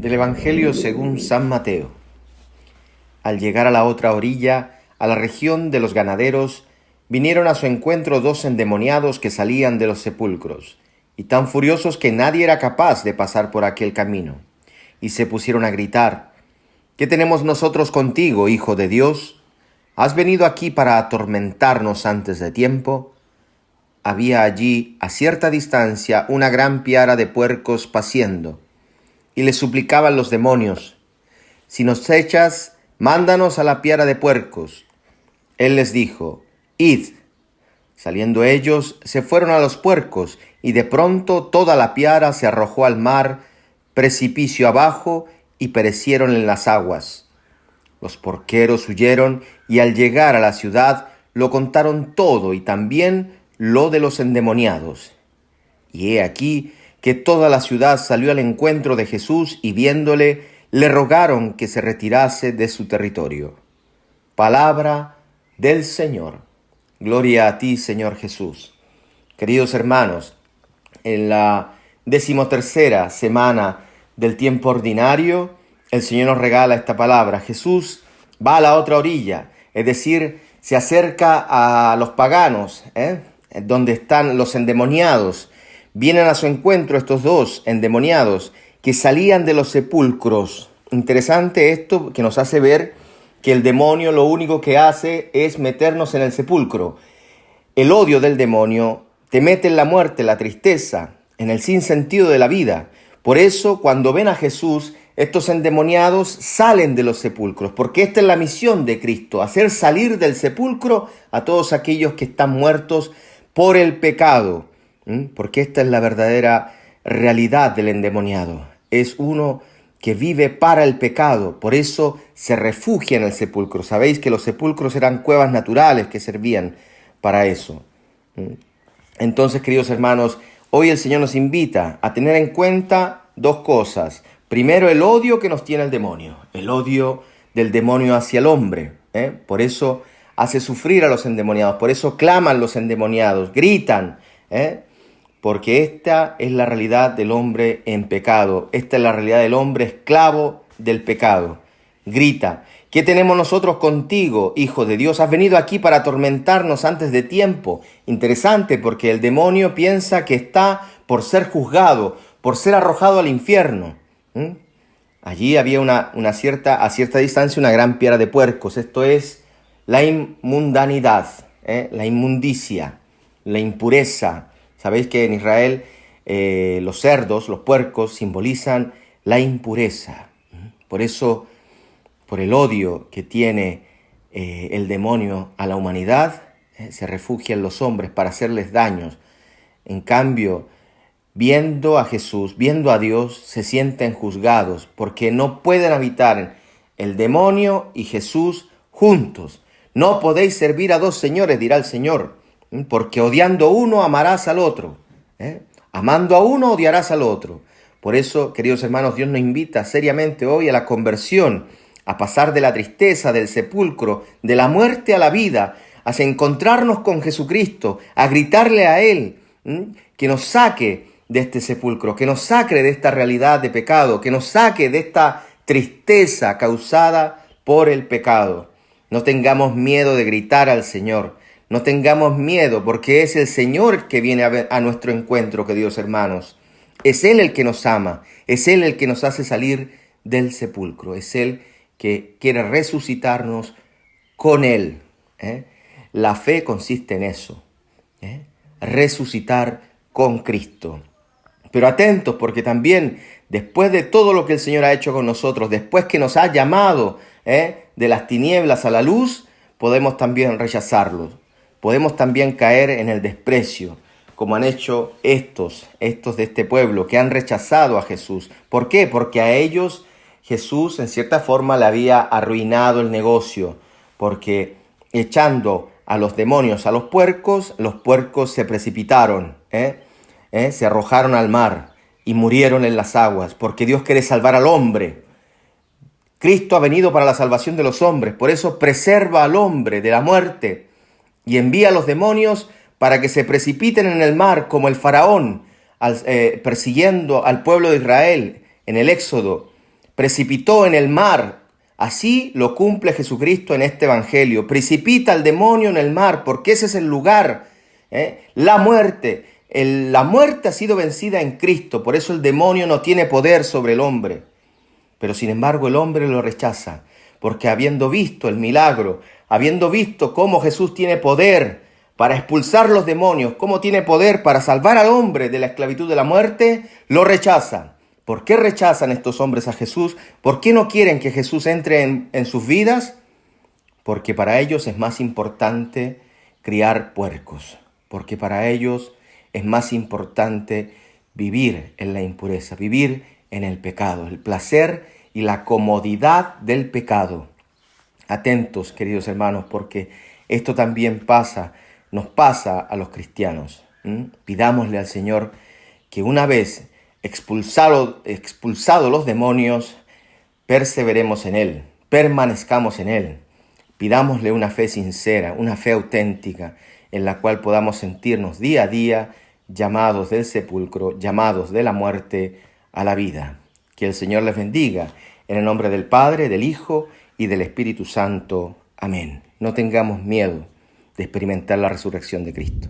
Del Evangelio según San Mateo. Al llegar a la otra orilla, a la región de los ganaderos, vinieron a su encuentro 2 endemoniados que salían de los sepulcros, y tan furiosos que nadie era capaz de pasar por aquel camino. Y se pusieron a gritar: ¿Qué tenemos nosotros contigo, Hijo de Dios? ¿Has venido aquí para atormentarnos antes de tiempo? Había allí, a cierta distancia, una gran piara de puercos paciendo, y le suplicaban los demonios: si nos echas, mándanos a la piara de puercos. Él les dijo: id. Saliendo ellos, se fueron a los puercos, y de pronto toda la piara se arrojó al mar, precipicio abajo, y perecieron en las aguas. Los porqueros huyeron, y al llegar a la ciudad lo contaron todo, y también lo de los endemoniados. Y he aquí que toda la ciudad salió al encuentro de Jesús, y viéndole, le rogaron que se retirase de su territorio. Palabra del Señor. Gloria a ti, Señor Jesús. Queridos hermanos, en la 13ª semana del tiempo ordinario, el Señor nos regala esta palabra. Jesús va a la otra orilla, es decir, se acerca a los paganos, donde están los endemoniados. Vienen a su encuentro estos 2 endemoniados que salían de los sepulcros. Interesante esto, que nos hace ver que el demonio lo único que hace es meternos en el sepulcro. El odio del demonio te mete en la muerte, la tristeza, en el sinsentido de la vida. Por eso, cuando ven a Jesús, estos endemoniados salen de los sepulcros, porque esta es la misión de Cristo: hacer salir del sepulcro a todos aquellos que están muertos por el pecado, porque esta es la verdadera realidad del endemoniado. Es uno que vive para el pecado, por eso se refugia en el sepulcro. Sabéis que los sepulcros eran cuevas naturales que servían para eso. Entonces, queridos hermanos, hoy el Señor nos invita a tener en cuenta 2 cosas. Primero, el odio que nos tiene el demonio, el odio del demonio hacia el hombre. Por eso hace sufrir a los endemoniados, por eso claman los endemoniados, gritan, porque esta es la realidad del hombre en pecado, esta es la realidad del hombre esclavo del pecado. Grita: ¿qué tenemos nosotros contigo, Hijo de Dios? Has venido aquí para atormentarnos antes de tiempo. Interesante, porque el demonio piensa que está por ser juzgado, por ser arrojado al infierno. Allí había a cierta distancia una gran piara de puercos. Esto es la inmundanidad, la inmundicia, la impureza. Sabéis que en Israel los cerdos, los puercos, simbolizan la impureza. Por eso, por el odio que tiene el demonio a la humanidad, se refugia en los hombres para hacerles daños. En cambio, viendo a Jesús, viendo a Dios, se sienten juzgados, porque no pueden habitar el demonio y Jesús juntos. No podéis servir a 2 señores, dirá el Señor, porque odiando a uno amarás al otro. Amando a uno odiarás al otro. Por eso, queridos hermanos, Dios nos invita seriamente hoy a la conversión, a pasar de la tristeza, del sepulcro, de la muerte a la vida, a encontrarnos con Jesucristo, a gritarle a Él, que nos saque de este sepulcro, que nos saque de esta realidad de pecado, que nos saque de esta tristeza causada por el pecado. No tengamos miedo de gritar al Señor, no tengamos miedo, porque es el Señor que viene a nuestro encuentro, queridos hermanos. Es Él el que nos ama, es Él el que nos hace salir del sepulcro, es Él que quiere resucitarnos con Él. La fe consiste en eso, resucitar con Cristo. Pero atentos, porque también después de todo lo que el Señor ha hecho con nosotros, después que nos ha llamado de las tinieblas a la luz, podemos también rechazarlo. Podemos también caer en el desprecio, como han hecho estos de este pueblo, que han rechazado a Jesús. ¿Por qué? Porque a ellos Jesús en cierta forma le había arruinado el negocio, porque echando a los demonios a los puercos se precipitaron, se arrojaron al mar y murieron en las aguas, porque Dios quiere salvar al hombre. Cristo ha venido para la salvación de los hombres, por eso preserva al hombre de la muerte y envía a los demonios para que se precipiten en el mar como el faraón persiguiendo al pueblo de Israel en el Éxodo. precipitó en el mar. Así lo cumple Jesucristo en este evangelio. Precipita al demonio en el mar, porque ese es el lugar. La muerte. La muerte ha sido vencida en Cristo, por eso el demonio no tiene poder sobre el hombre. Pero sin embargo el hombre lo rechaza, porque habiendo visto el milagro, habiendo visto cómo Jesús tiene poder para expulsar los demonios, cómo tiene poder para salvar al hombre de la esclavitud de la muerte, lo rechaza. ¿Por qué rechazan estos hombres a Jesús? ¿Por qué no quieren que Jesús entre en sus vidas? Porque para ellos es más importante criar puercos, porque para ellos es más importante vivir en la impureza, vivir en el pecado, el placer y la comodidad del pecado. Atentos, queridos hermanos, porque esto también nos pasa a los cristianos. Pidámosle al Señor que una vez expulsado los demonios, perseveremos en Él, permanezcamos en Él. Pidámosle una fe sincera, una fe auténtica, en la cual podamos sentirnos día a día llamados del sepulcro, llamados de la muerte a la vida. Que el Señor les bendiga, en el nombre del Padre, del Hijo y del Espíritu Santo. Amén. No tengamos miedo de experimentar la resurrección de Cristo.